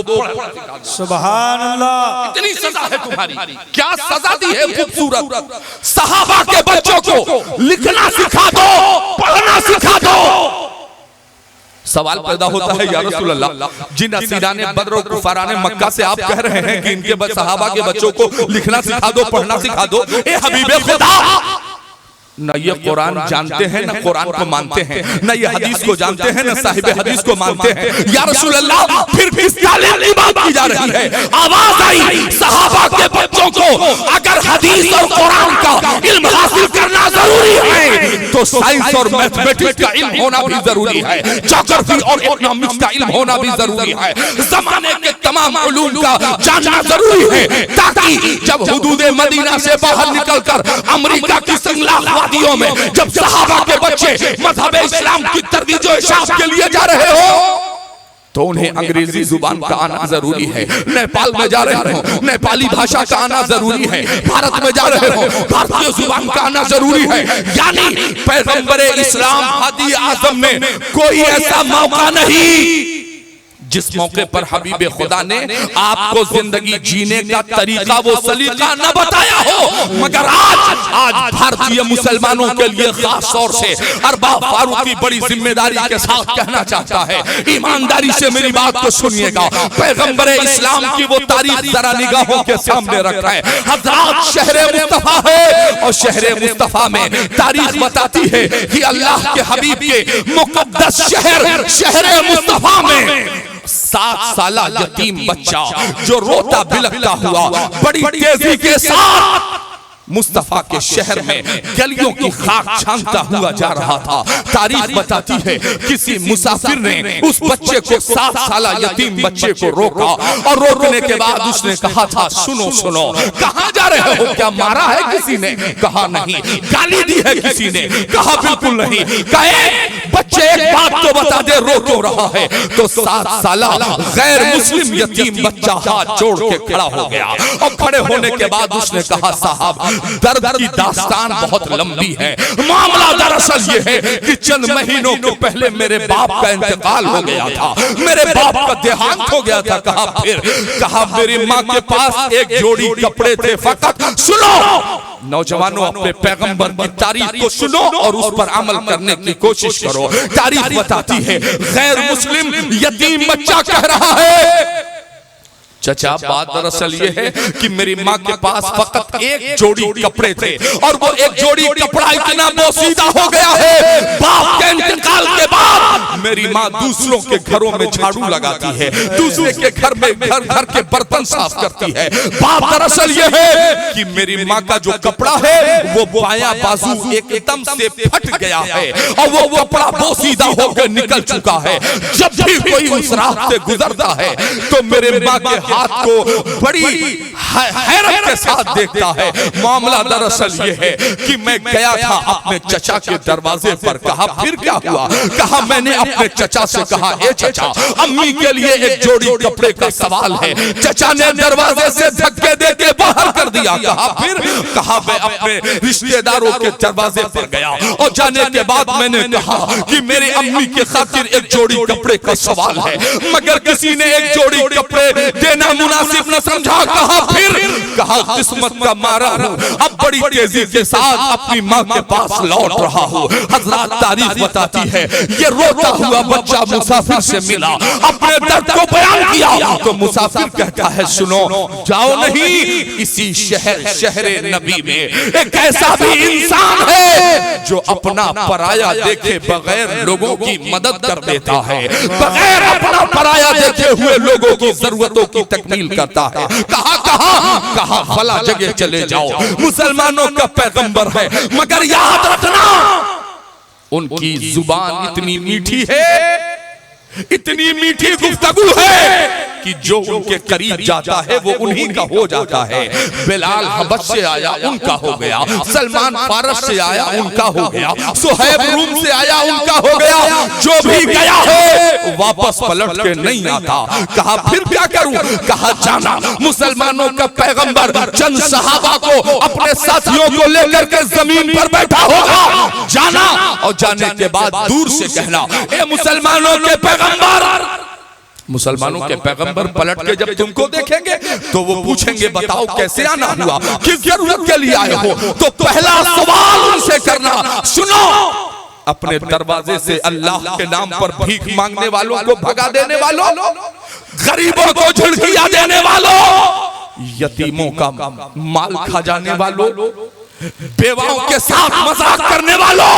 सुभान अल्लाह। इतनी सजा है तुम्हारी। क्या सजा दी है खूबसूरत। सहाबा के बच्चों को लिखना सिखा दो, पढ़ना सिखा दो। सवाल पैदा होता है या रसूल अल्लाह, जिन असीराने बद्र और कुफाराने मक्का से आप कह रहे हैं कि इनके सहाबा के बच्चों को लिखना सिखा दो, पढ़ना सिखा दो, ए हबीबे खुदा, न ये कुरान जानते हैं, न कुरान को मानते हैं, न ये हदीस को जानते हैं, न साहिब हदीस को मानते हैं। या रसूल अल्लाह फिर किस तालीम की बात की जा रही है। आवाज आई सहाबा के बच्चों को अगर हदीस और कुरान का इल्म हासिल करना जरूरी है तो साइंस और मैथमेटिक्स का इल्म होना भी जरूरी है, ज्योग्राफी और इकोनॉमिक्स का इल्म होना भी जरूरी है, जमाने के तमाम उलूम का जानना जरूरी है, ताकि जब हुदूद मदीना से बाहर निकलकर अमेरिका की संगला में जब सहाबा के बच्चे मज़हब इस्लाम की तरदीद और इशाअत के लिए जा रहे हो तो उन्हें अंग्रेजी जुबान का आना जरूरी है। नेपाल में जा रहे हो, नेपाली भाषा का आना जरूरी है। भारत में जा रहे हो, भारतीय जुबान का आना जरूरी है। यानी पैगंबर इस्लाम हादी आजम ने कोई ऐसा मौका नहीं जिस मौके पर हबीब खुदा ने आपको जिंदगी जीने का तरीका, वो सलीका न बताया हो, मगर आज भारतीय मुसलमानों के लिए खास तौर से अरबाब फारूकी बड़ी जिम्मेदारी के साथ कहना चाहता है, ईमानदारी से मेरी बात को सुनिएगा। पैगंबर इस्लाम की वो तारीख जरा निगाहों के सामने रखा है। हज़रात शहर मुस्तफा है और शहर मुस्तफा में तारीख बताती है कि अल्लाह के हबीब के मुकद्दस शहर मुस्तफा में 7 साला यतीम बच्चा जो रोता बिलखता हुआ बड़ी तेजी के साथ मुस्तफा के शहर में गलियों की खाक छानता हुआ जा रहा था। तारीख बताती है किसी मुसाफिर ने उस बच्चे को 7 साला यतीम बच्चे को रोका और रोकने के बाद उसने कहा था सुनो सुनो, कहां जा रहे हो? क्या मारा है किसी ने? कहा नहीं। गाली दी है किसी ने? कहा बिल्कुल नहीं। कहे बच्चे एक बात तो बता दे, रो क्यों रहा है? तो 7 साला गैर मुस्लिम यतीम बच्चा हाथ जोड़ के खड़ा हो गया और खड़े होने के बाद उसने कहा साहब दर्द की दास्तान बहुत लंबी है। मामला दरअसल ये है कि चंद महीनों के पहले मेरे बाप का इंतकाल हो गया था, मेरे बाप का देहांत हो गया था। कहा फिर? कहा मेरी माँ के पास एक जोड़ी कपड़े थे फकत। सुनो नौजवानों, अपने पैगंबर की तारीफ को सुनो और उस पर अमल करने की कोशिश करो। तारीफ बताती है गैर मुस्लिम यतीम बच्चा कह रहा है चचा बात दरअसल ये है कि मेरी माँ के पास फकत एक जोड़ी कपड़े थे और वो एक जोड़ी कपड़ा इतना बोसीदा हो गया है, बाप के इंतकाल के बाद मेरी माँ दूसरों के घरों में झाड़ू लगाती है, दूसरे के घर में घर घर के बर्तन साफ करती है। बात दरअसल ये है कि मेरी माँ का जो कपड़ा है वो बायां बाजू एकदम से फट गया है और वो कपड़ा बोसीदा होकर निकल चुका है। जब भी कोई उस राह से गुजरता है तो मेरे माँ के हाथ को बड़ी हैरत के साथ देखता है। मामला दरअसल ये है कि मैं गया था अपने चचा के दरवाजे पर। कहा फिर क्या हुआ? कहा मैंने अपने चचा से कहा ए चचा, अम्मी के लिए एक जोड़ी कपड़े का सवाल है। चचा ने दरवाजे से धक्के दे के बाहर कर दिया। कहा फिर? कहा मैं अपने रिश्तेदारों के दरवाजे पर गया और जाने के बाद मैंने कहा कि मेरी अम्मी के खातिर एक जोड़ी कपड़े का सवाल है, मगर किसी ने एक जोड़ी कपड़े देना मुनासिब न समझा। कहा फिर? कहा किस्मत का मारा हूँ, अब बड़ी तेजी के साथ अपनी माँ के पास लौट रहा हूँ। हजरत तारीफ बताती है ये रोता हुआ बच्चा मुसाफिर से मिला, अपने दर्द को बयान किया तो मुसाफिर कहता है सुनो जाओ नहीं, इसी शहर नबी में एक ऐसा भी इंसान है जो अपना पराया देखे बगैर लोगों की मदद कर देता है, बगैर अपना पराया देखे हुए लोगों की जरूरतों की तकमील करता है। कहा फला जगह चले जाओ, मुसलमानों का पैगंबर है, मगर याद रखना उनकी जुबान इतनी मीठी है, इतनी मीठी गुफ्तगू है कि जो उनके करीब जाता है वो उन्हीं का हो जाता है। बिलाल हबश से आया उनका हो गया, सलमान फारस से आया उनका हो गया, सुहैब रूम से आया उनका हो गया। जो भी गया है वापस पलट के नहीं आता। कहा फिर क्या करूं? कहा जाना मुसलमानों का पैगंबर चंद सहाबा को अपने साथियों को लेकर के जमीन पर बैठा होगा, जाना और जाने के बाद दूर से कहना ए मुसलमानों के पैगंबर। मुसलमानों के पैगंबर पलट के जब तुमको देखेंगे तो वो पूछेंगे बताओ कैसे आना हुआ, किस जरूरत के लिए आए हो? तो पहला सवाल उनसे करना सुनो अपने दरवाजे से अल्लाह के नाम पर भीख मांगने वालों को भगा देने वालों, गरीबों को झुड़कियां देने वालों, यतीमों का माल खा जाने वालों, बेवाओं के साथ मजाक करने वालों।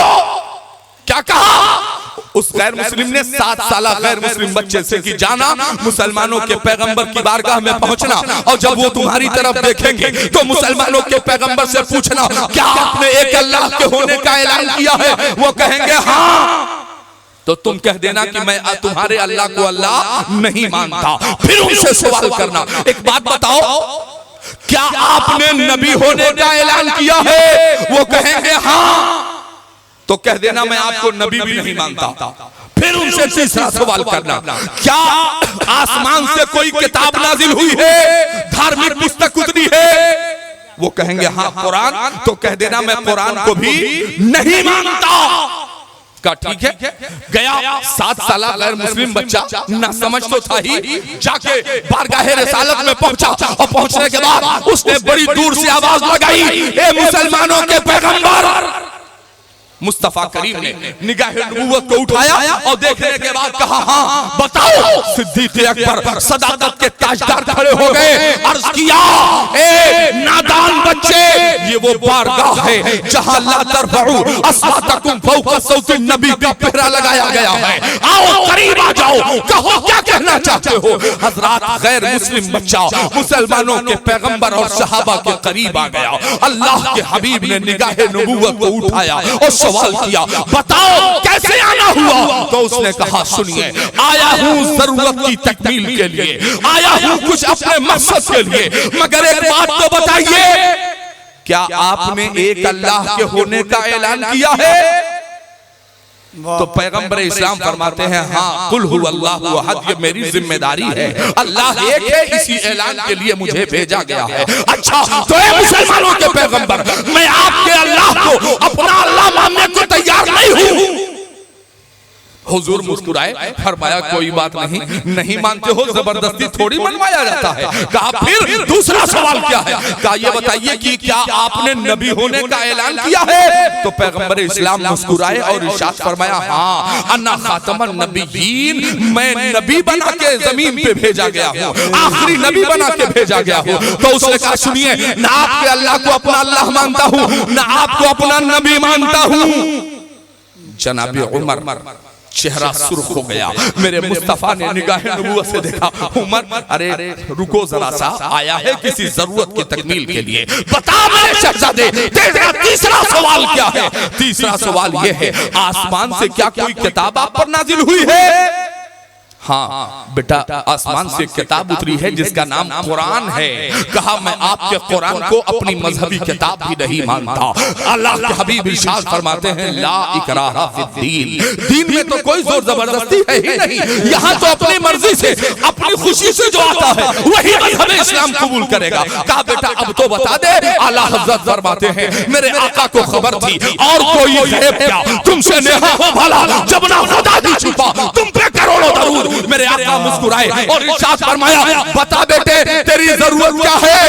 क्या कहा? उस गैर मुस्लिम ने 7 साला गैर मुस्लिम बच्चे से कि जाना मुसलमानों के पैगंबर की बारगाह में पहुंचना और जब वो तुम्हारी तरफ देखेंगे तो मुसलमानों के पैगंबर से पूछना क्या आपने एक अल्लाह के होने का ऐलान किया है? वो कहेंगे हाँ, तो तुम कह देना कि मैं तुम्हारे अल्लाह को अल्लाह नहीं मानता। फिर उनसे सवाल करना एक बात बताओ क्या आपने नबी होने का ऐलान किया है? वो कहेंगे हाँ, तो कह देना मैं आपको नबी भी नहीं मानता। फिर उनसे तीसरा सवाल करना क्या आसमान से कोई किताब नाजिल हुई है, धार्मिक पुस्तक उतरी है? वो कहेंगे हाँ कुरान, तो कह देना मैं कुरान को भी नहीं मानता। का ठीक है? गया 7 साला गैर मुस्लिम बच्चा ना समझ तो था ही, जाके बारगाहे रिसालत में पहुंचा और पहुंचने के बाद उसने बड़ी दूर से आवाज लगाई ए मुसलमानों के पैगंबर। मुस्तफा करीम ने निगाह नबूवत को उठाया और देखने के बाद कहा हाँ बताओ। सिद्दीक अकबर सदाकत के ताजदार खड़े हो गए, अर्ज किया ए नादान बच्चे, ये वो बारगाह है जहां ला तरफउ अस्वातकुम फौका सौति नबी का पहरा लगाया गया है। आओ करीब आ जाओ, कहो क्या कहना चाहते हो। हजरात, गैर मुस्लिम बच्चा मुसलमानों के पैगंबर और सहाबा के करीब आ गया। अल्लाह के हबीब ने निगाहे नबूवत को उठाया और सवाल किया, बताओ कैसे आना हुआ। तो उसने कहा, सुनिए, आया हूँ जरूरत की तकमील के लिए, आया हूँ कुछ अपने मकसद के लिए, मगर एक बात तो बताइए, क्या आपने एक अल्लाह के होने का ऐलान किया है? तो पैगंबर इस्लाम फरमाते हैं, हाँ, कुल हु अल्लाहु अहद, ये मेरी जिम्मेदारी है। अल्लाह एक है, इसी ऐलान के लिए मुझे भेजा गया है। अच्छा, तो ए मुसलमानों के पैगंबर, मैं आपके अल्लाह को अपना अल्लाह मानने को तैयार नहीं हूँ। हुजूर मुस्कुराए, फरमाया कोई बात नहीं, नहीं मानते हो जबरदस्ती थोड़ी मनवाया जाता है। कहा फिर दूसरा सवाल क्या है? कहा ये बताइए कि क्या आपने नबी होने का ऐलान किया है? तो पैगंबर इस्लाम मुस्कुराए और इरशाद फरमाया, हाँ, अन्ना खातमन नबीयीन, मैं नबी बना के जमीन पे भेजा गया हूँ, आखिरी नबी बना के भेजा गया हूँ। तो उसने कहा, सुनिए, ना आपके अल्लाह को अपना अल्लाह मानता हूँ, ना आपको अपना नबी मानता हूँ। जनाबे उमर चेहरा सुर्ख हो गया। मेरे मुस्तफा ने निगाहे नबूवत से देखा, उमर, अरे रुको जरा सा, आया है किसी जरूरत की तकमील के लिए, बता मेरे शहजादे, तेरा तीसरा सवाल क्या है? तीसरा सवाल ये है, आसमान से क्या कोई किताब आप पर नाजिल हुई है? हाँ बेटा, आसमान से किताब उतरी है जिसका नाम कुरान है। कहा, मैं आपके कुरान को अपनी मजहबी किताब भी नहीं मानता। अल्लाह के हबीब इरशाद फरमाते हैं, ला इकराहा फिद्दीन, दीन में तो कोई जोर जबरदस्ती है ही नहीं। यहाँ तो अपनी मर्जी से, अपनी खुशी से जो आता है वही मजहब इस्लाम कबूल करेगा। कहा, बेटा अब तो बता दे। आला हज़रत फरमाते हैं, मेरे आका को खबर थी और कोई गैब क्या, तुमसे नेहा हो भला जब ना खुदा दी छुपा, तुम पे करोड़ों दरूद। मेरे आका मुस्कुराए और इरशाद फरमाया, बता बेटे तेरी जरूरत क्या है?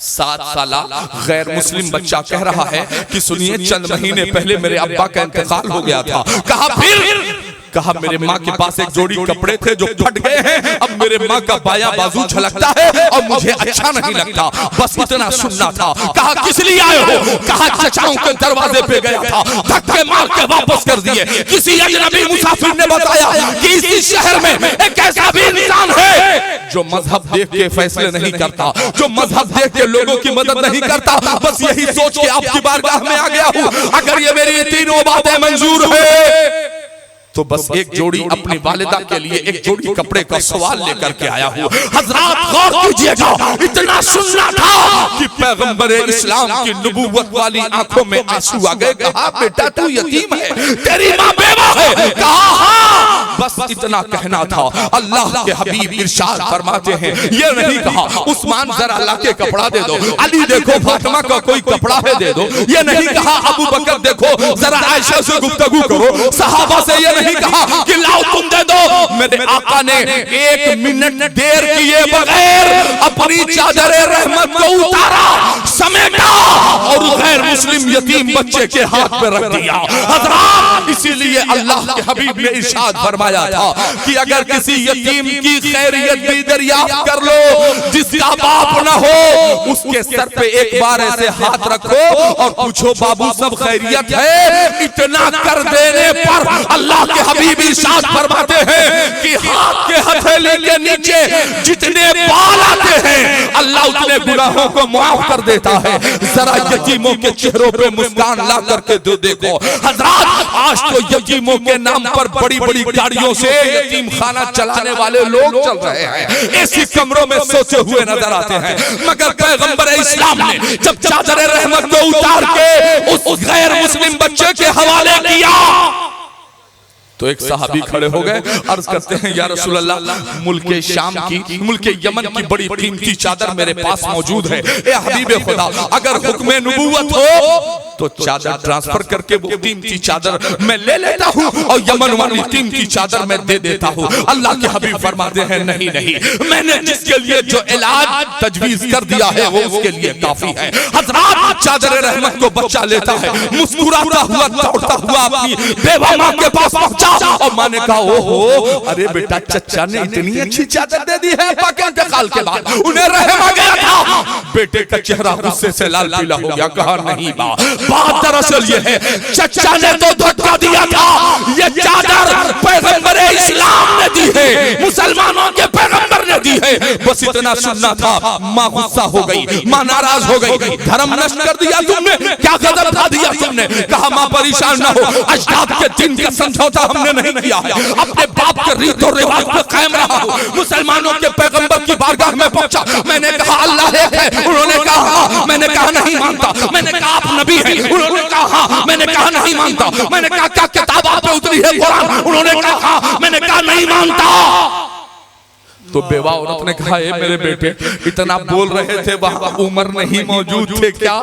7 साला गैर मुस्लिम बच्चा कह रहा है कि सुनिए, चंद महीने पहले मेरे अब्बा का इंतकाल हो गया था। कहा, फिर? कहा, मेरे माँ के पास एक जोड़ी कपड़े थे जो फट गए हैं, अब मेरे माँ का बायां बाजू झलकता है और मुझे अच्छा नहीं लगता, बस इतना सुनना था। कहा, किस लिए आए हो? कहा, चचाओं के दरवाजे पे गया था, धक्के मार के वापस कर दिए। किसी अजनबी मुसाफिर ने बताया कि इस शहर में एक ऐसा भी इंसान है जो मजहब देख के फैसले नहीं करता, जो मजहब देख के लोगों की मदद नहीं करता। बस यही सोच के आपकी बारगाह में आ गया हूँ, अगर ये मेरी तीनों बातें मंजूर है तो बस एक जोड़ी अपनी वालिदा के लिए एक जोड़ी कपड़े का सवाल लेकर के आया हूँ। हजरात गौर कीजिएगा, इतना सुनना था कि पैगंबर इस्लाम की नबूवत वाली आंखों में आंसू आ गए। कहा, बेटा तू यतीम है, तेरी माँ बेवा है? कहा, हाँ, बस इतना कहना था। अल्लाह के हबीब इरशाद फरमाते हैं, ये नहीं कहा उस्मान जरा ला के कपड़ा दे दो, अली देखो फातिमा का कोई कपड़ा है दे दो, ये नहीं कहा अबू बकर देखो जरा आयशा से गुफ्तगू करो, सहाबा से ये नहीं कहा कि लाओ तुम दे दो। मेरे आका ने 1 मिनट देर किए बगैर अपनी चादर रहमत को उतारा, समेटा और गैर मुस्लिम यतीम बच्चे के हाथ में रख दिया। हज़रात, इसीलिए अल्लाह के हबीब ने इरशाद फरमाया था कि अगर किसी यतीम की खैरियत भी दरियाफ्त कर लो, जिसका बाप न हो, उसके सर पे एक बार ऐसे हाथ रखो और पूछो, बाबू सब खैरियत है? इतना कर देने पर अल्लाह के हबीब इरशाद फरमाते हैं कि हाथ के हथेली के नीचे जितने बाल आते हैं अल्लाह उतने गुनाहों को माफ कर देता है। जरा यतीमों के चेहरों पे मुस्कान ला करके दो देखो। हजरात, आज तो यतीमों के नाम पर बड़ी बड़ी गाड़ियों से यतीम खाना चलाने वाले लोग चल रहे हैं, ऐसी कमरों में सोते हुए नजर आते हैं, मगर पैगंबर इस्लाम ने जब चादर रहमत को उतार के उस गैर मुस्लिम बच्चे के हवाले किया तो एक सहाबी खड़े हो गए, अर्ज करते हैं, या रसूल अल्लाह, मुल्के शाम की, मुल्के यमन की बड़ी कीमती चादर मेरे पास मौजूद है। ए हबीबे खुदा, अगर हुक्म नबूवत हो तो चादर ट्रांसफर करके वो कीमती चादर मैं ले लेता हूँ और यमन वाली कीमती चादर मैं दे देता हूँ। अल्लाह के हबीब फरमाते हैं, नहीं नहीं, मैंने जिसके लिए जो इलाज तजवीज कर दिया है वो उसके लिए काफी है। हजरात, चादर रहमत को बच्चा लेता है, मुस्कुराता हुआ दौड़ता हुआ अपनी बेवा माँ के पास पहुंचा और माँ ने कहा, ओहो, अरे बेटा, चचा ने इतनी अच्छी चादर दे दी है, इंतकाल के बाद उन्हें रहम आ गया था। बेटे का चेहरा गुस्से से लाल पीला हो गया। कहा नहीं बात दरअसल ये है, चचा ने तो धक्का दिया था, ये चादर पैगंबर इस्लाम ने दी है, मुसलमानों के पैगंबर ने दी है। बस इतना सुनना था। माँ गुस्सा हो गई, माँ नाराज हो गई। धर्म नष्ट कर दिया तुमने, क्या कदम उठा दिया तुमने। कहा माँ परेशान ना हो, अजदाद के दिन का समझौता हमने नहीं किया है, अपने बाप के रीत और रिवाज पर कायम रहा हूँ। मुसलमानों के पैगंबर की बारगाह में पहुंचा, मैंने कहा अल्लाह एक है, उन्होंने कहा, मैंने कहा नहीं मानता। मैंने कहा आप नबी हैं, उन्होंने कहा, मैंने कहा नहीं मानता। मैंने कहा क्या किताब आप पे उतरी है कुरान, उन्होंने कहा, मैंने कहा नहीं मानता। तो बेवा औरत ने कहा ए मेरे बेटे, इतना बोल रहे थे, वहां उमर नहीं मौजूद थे क्या?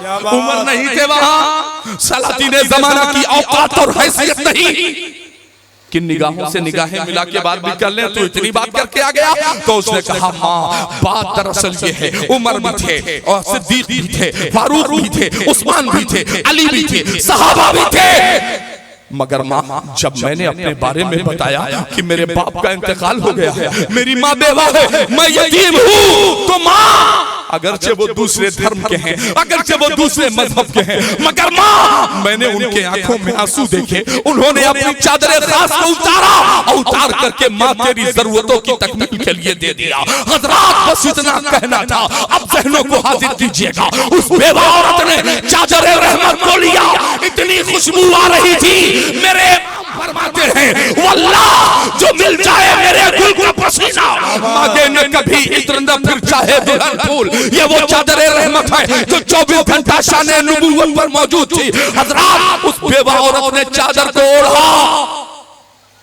उमर नहीं थे वहां, सलातीन जमाना की औकात और हैसियत नहीं। किन निगाहों से निगाहें मिला के बात भी कर ले, तो इतनी बात करके आ गया। तो उसने कहा माँ बात दरअसल ये है, उमर भी थे और सिद्दीक भी थे, फारूक भी थे, उस्मान भी थे, अली भी थे, सहाबा भी थे। मगर माँ जब मैंने अपने बारे में बताया कि मेरे बाप का इंतकाल हो गया है, मेरी माँ बेवा है, मैं यतीम हूँ, तो माँ अगरचे वो दूसरे धर्म के हैं, अगरचे वो दूसरे मजहब के हैं, मगर माँ मैंने उनके आंखों में आंसू देखे, उन्होंने अपनी चादर खास को उतारा, उतार करके माँ तेरी जरूरतों की तकमील के लिए दे दिया। हजरात बस इतना कहना था, अब जहनों को हाजिर कीजिएगा। उस बेवा औरत ने चादर रहमत को लिया, इतनी खुशबू आ रही थी। मेरे फरमाते हैं वल्लाह जो मिल जाए मेरे गुल का पसीना मांगे न कभी इत्र न फिर चाहे दुल्हन फूल। ये वो चादर रहमत है जो 24 घंटा शाने नबूवत पर मौजूद थी। हजरात उस बेवा औरत ने चादर को ओढ़ा,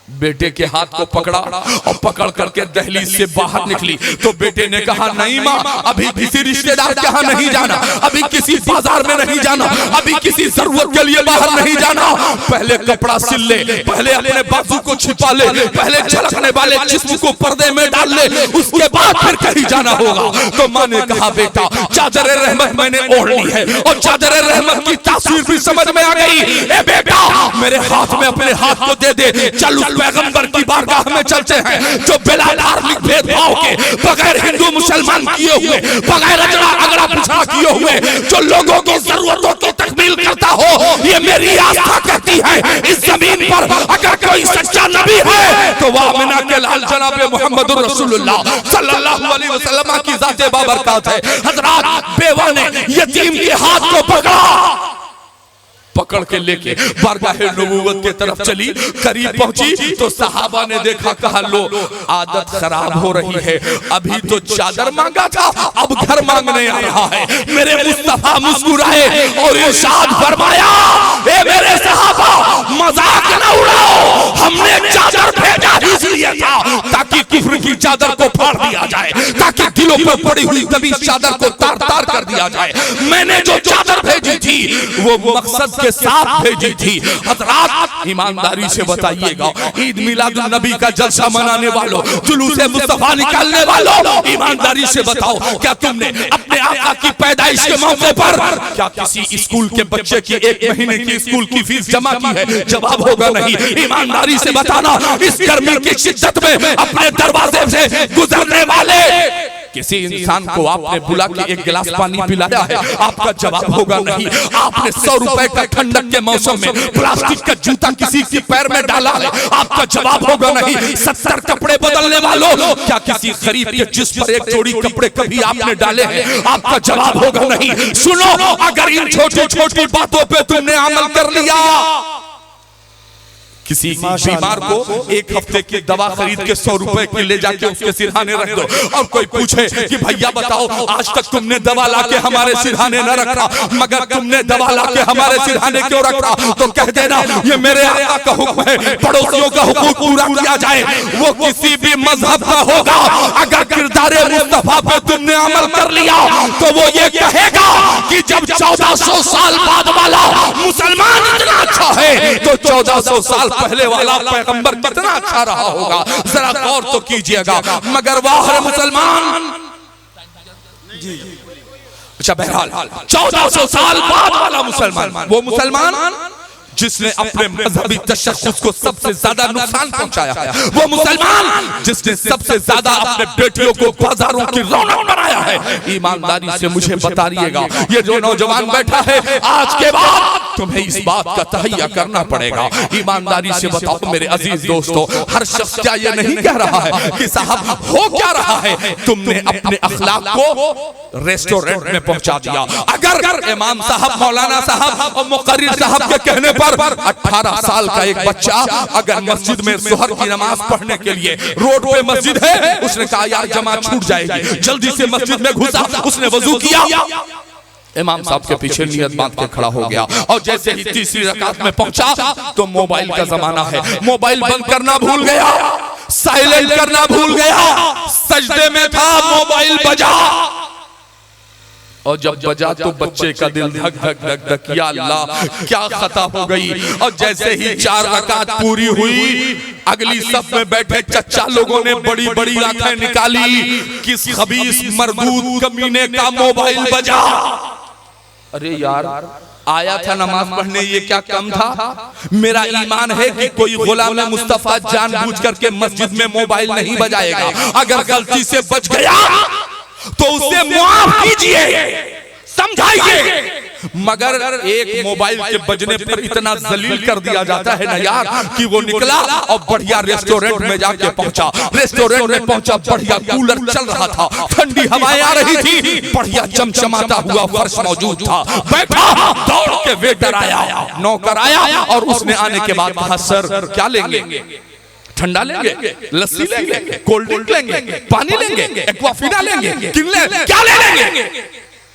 बेटे के हाथ को पकड़ा और पकड़ करके दहलीज से बाहर निकली। तो बेटे ने कहा नहीं माँ, अभी किसी रिश्तेदार के यहाँ नहीं जाना, अभी किसी बाजार में नहीं जाना, अभी किसी जरूरत के लिए बाहर नहीं जाना। पहले कपड़ा सिल ले, पहले अपने बाजू को छिपा ले, पहले झलकने वाले जिस्म को पर्दे में डाल ले, उसके बाद फिर कहीं जाना होगा। तो माँ ने कहा बेटा चादर रहमत मैंने ओढ़ ली है और चादर रहमत की तासीर भी समझ में आ गई। ए बेटा मेरे हाथ में अपने हाथ को दे दे, चल पैगंबर की बारगाह में चलते हैं जो बिना धार्मिक भेदभाव के, बगैर हिंदू मुसलमान किए हुए, बगैर अगड़ा पिछड़ा किए हुए, जो लोगों की जरूरतों की तकमील करता हो। ये मेरी आस्था कहती है इस जमीन पर अगर कोई सच्चा नबी है तो वह आमिना के लाल जनाब मोहम्मद रसूलुल्लाह सल्लल्लाहु अलैहि वसल्लम की जाते बाबरकत है। हजरात बेवा ने यतीम के हाथ को पकड़ा, पकड़ के लेके बारगाहे नबूवत के तरफ चली। करीब पहुंची तो सहाबा ने देखा, कहा लो आदत खराब हो रही है, अभी तो चादर मांगा था अब घर मांगने आ रहा है। मेरे मुस्तफा मुस्कुराए और इरशाद फरमाया ए मेरे सहाबा मजाक न उड़ाओ, हमने चादर भेजा इसलिए था ताकि कुफ्र की चादर को फाड़ दिया जाए, ताकि दिलों पर पड़ी हुई दबी चादर को तार तार कर दिया जाए। मैंने जो चादर भेजी थी वो मकसद के साथ भेजी थी। हजरात ईमानदारी से बताइएगा, ईद मिलादुन नबी का जलसा मनाने वालों, जुलूसे मुस्तफा निकालने वालों, ईमानदारी से बताओ क्या तुमने अपने आका की पैदाइश के मौके पर क्या किसी स्कूल के बच्चे की 1 महीने की स्कूल की फीस जमा की है? जवाब होगा नहीं। ईमानदारी से बताना, इस गर्मी की शिद्दत में अपने दरवाजे से गुजरने वाले किसी इंसान को आपने बुला के 1 गिलास पानी पिलाया है? आपका जवाब होगा नहीं। आपने 100 रुपए का ठंडक के मौसम में प्लास्टिक का जूता किसी के पैर में डाला है? आपका जवाब होगा नहीं। 70 कपड़े बदलने वालों, क्या किसी गरीब के जिस्म पर 1 जोड़ी कपड़े कभी आपने डाले हैं? आपका जवाब होगा नहीं। सुनो, अगर इन छोटी छोटी बातों पे तुमने अमल कर लिया, किसी बीमार को 1 हफ्ते की दवा खरीद के 100 रुपए की ले जाके उसके सिरहाने रख दो, और कोई पूछे कि भैया बताओ आज तक तुमने दवा लाके हमारे सिरहाने न रखा, मगर तुमने दवा लाके हमारे सिरहाने क्यों रखा? तो कह देना ये मेरे आका का हुक्म है, पड़ोसियों का हुकूक पूरा किया जाए। वो किसी भी मजहब का होगा, अगर किरदारे मुस्तफा पे तुमने अमल कर लिया तो वो ये कहेगा कि जब 1400 साल बाद वाला मुसलमान इतना अच्छा है तो 1400 साल पहले वाला पैगंबर कितना अच्छा रहा होगा। जरा गौर तो कीजिएगा। मगर वाह मुसलमान, अच्छा बहरहाल 1400 साल बाद वाला मुसलमान, वो मुसलमान जिसने अपने मजहबी तशख्खुस को सबसे ज्यादा नुकसान पहुंचाया है, वो मुसलमान जिसने सबसे ज्यादा अपने बेटियों को बाजारों की रौनक बनाया है। ईमानदारी से मुझे बताइएगा, ये जो नौजवान बैठा है, आज के बाद तुम्हें इस बात का तहैया करना पड़ेगा। ईमानदारी से बताओ मेरे अजीज दोस्तों, हर शख्स क्या ये नहीं कह रहा है कि साहब हो क्या रहा है, तुमने अपने अखलाक को रेस्टोरेंट में पहुंचा दिया। अगर इमाम साहब, मौलाना साहब और मुकर्रिर साहब के कहने पर 18 साल का एक बच्चा अगर मस्जिद में ज़ोहर की नमाज पढ़ने के लिए, रोड पे मस्जिद है, उसने कहा यार जमात छूट जाएगी, जल्दी से मस्जिद में घुसा, उसने वजू किया, इमाम साहब के पीछे नियत बांध के खड़ा हो गया, और जैसे ही तीसरी रकात में पहुंचा तो मोबाइल का जमाना है, मोबाइल बंद करना भूल गया, साइलेंट करना भूल गया, सजदे में था, मोबाइल बजा, और जब बजा तो बच्चे का दिल धक धक धक धक, या अल्लाह क्या खता हो गई। और जैसे ही 4 रकात पूरी हुई, अगली सफ में बैठे चच्चा लोगों ने बड़ी बड़ी आंखें निकाली, किस खबीस मरदूद कमीने का मोबाइल बजा। अरे यार, आया था नमाज पढ़ने, ये क्या कम था? मेरा ईमान है कि कोई गुलाम मुस्तफा जानबूझ करके मस्जिद में मोबाइल नहीं बजाएगा। अगर गलती से बच गया तो उसे माफ कीजिए, समझाइए, मगर एक मोबाइल के बजने पर इतना जलील कर दिया जाता है ना यार, कि वो निकला और बढ़िया रेस्टोरेंट में जाके पहुंचा, रेस्टोरेंट में पहुंचा, बढ़िया कूलर चल रहा था, ठंडी हवाएं आ रही थी, बढ़िया चमचमाता हुआ फर्श मौजूद था, बैठा, दौड़ के वेटर आया, नौकर आया, और उसने आने के बाद कहा सर क्या लेंगे? ठंडा लेंगे, लस्सी लेंगे, कोल्ड ड्रिंक लेंगे, पानी लेंगे, एक्वाफिना लेंगे, क्या लेंगे?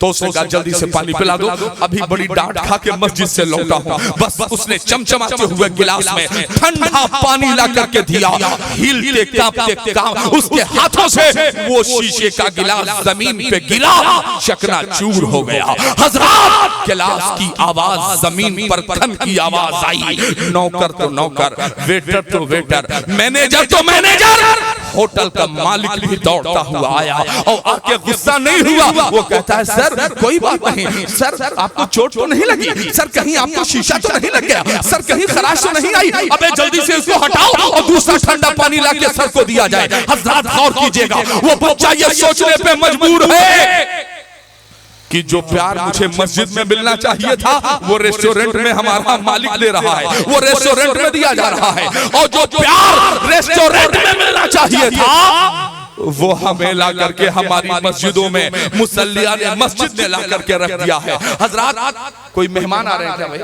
तो उसने कहा जल्दी से पानी पिला दो, अभी बड़ी डांट खा के मस्जिद से लौटा हूं। बस उसने चमचमाते हुए गिलास में ठंडा पानी ला करके दिया, हिलते कांपते उसके हाथों से वो शीशे का गिलास जमीन पे गिरा, चकनाचूर हो गया। हज़रात, गिलास की आवाज जमीन पर थन की आवाज आई। नौकर तो नौकर, वेटर तो वेटर, मैनेजर तो मैनेजर, होटल का मालिक भी दौड़ता हुआ आया और आके गुस्सा नहीं हुआ। वो कहता है सर कोई बात नहीं, सर आपको चोट तो नहीं लगी, सर कहीं आपको शीशा तो नहीं लग गया, सर कहीं खराश तो नहीं आई, अबे जल्दी से इसको हटाओ और दूसरा ठंडा पानी लाके सर को दिया जाए। हज़रात गौर कीजिएगा, वो बच्चा ये सोचने पे मजबूर है कि जो प्यार मुझे मस्जिद में मिलना चाहिए था वो रेस्टोरेंट में हमारा मालिक दे रहा है, वो रेस्टोरेंट में दिया जा रहा है, और जो प्यार रेस्टोरेंट में मिलना चाहिए था वो हमें ला करके हमारी मस्जिदों में, मुसल्लिया ने मस्जिद में ला करके रख दिया है। हज़रात, कोई मेहमान आ रहे हैं क्या भाई?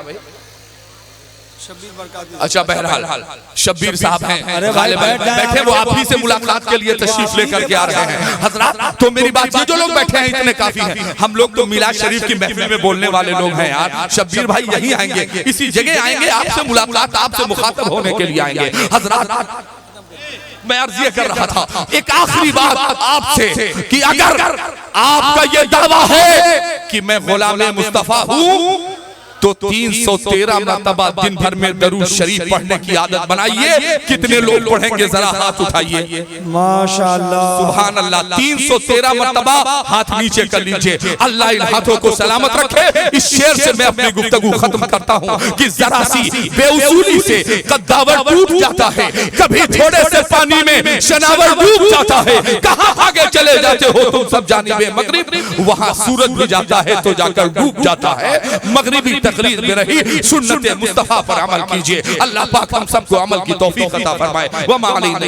अच्छा, बहरहाल शब्बीर साहब हैं, बैठे, वो आप ही से मुलाकात के लिए तशरीफ लेकर के आ रहे हैं। हज़रात, तो मेरी बात, ये जो लोग बैठे हैं इतने काफी हैं, हम लोग तो मिलाद शरीफ की महफिल में बोलने वाले लोग हैं यार। शब्बीर भाई यहीं आएंगे, इसी जगह आएंगे, आपसे मुलाकात, आपसे मुखातब होने के लिए आएंगे। हज़रात, मैं अर्ज़ ये कर रहा था, एक आखिरी बात आपसे, कि अगर आपका ये दावा है कि मैं गुलाम मुस्तफा हूं तो 313 मरतबा दिन भर में दरूद शरीफ पढ़ने की आदत बनाइए। कितने लोग पढ़ेंगे जरा हाथ उठाइए। माशाअल्लाह, सुभान अल्लाह, 313 मरतबा हाथ नीचे कर लीजिए। अल्लाह इन हाथों को सलामत रखे। इस शेर से मैं अपनी गुफ्तगू खत्म करता हूँ कि जरा सी बेउसूली से कद्दावर टूट जाता है, कभी थोड़े से पानी में शनावर डूब जाता है। कहाँ आगे चले जाते हो तुम सब जानिबे मगरिब, वहाँ सूरज भी जाता है तो जाकर डूब जाता है। मगरिबी तकरीर में रही सुन्नत मुस्तफा पर अमल कीजिए। अल्लाह पाक हम सबको अमल की तौफीक अता फरमाए। व मा अलैना।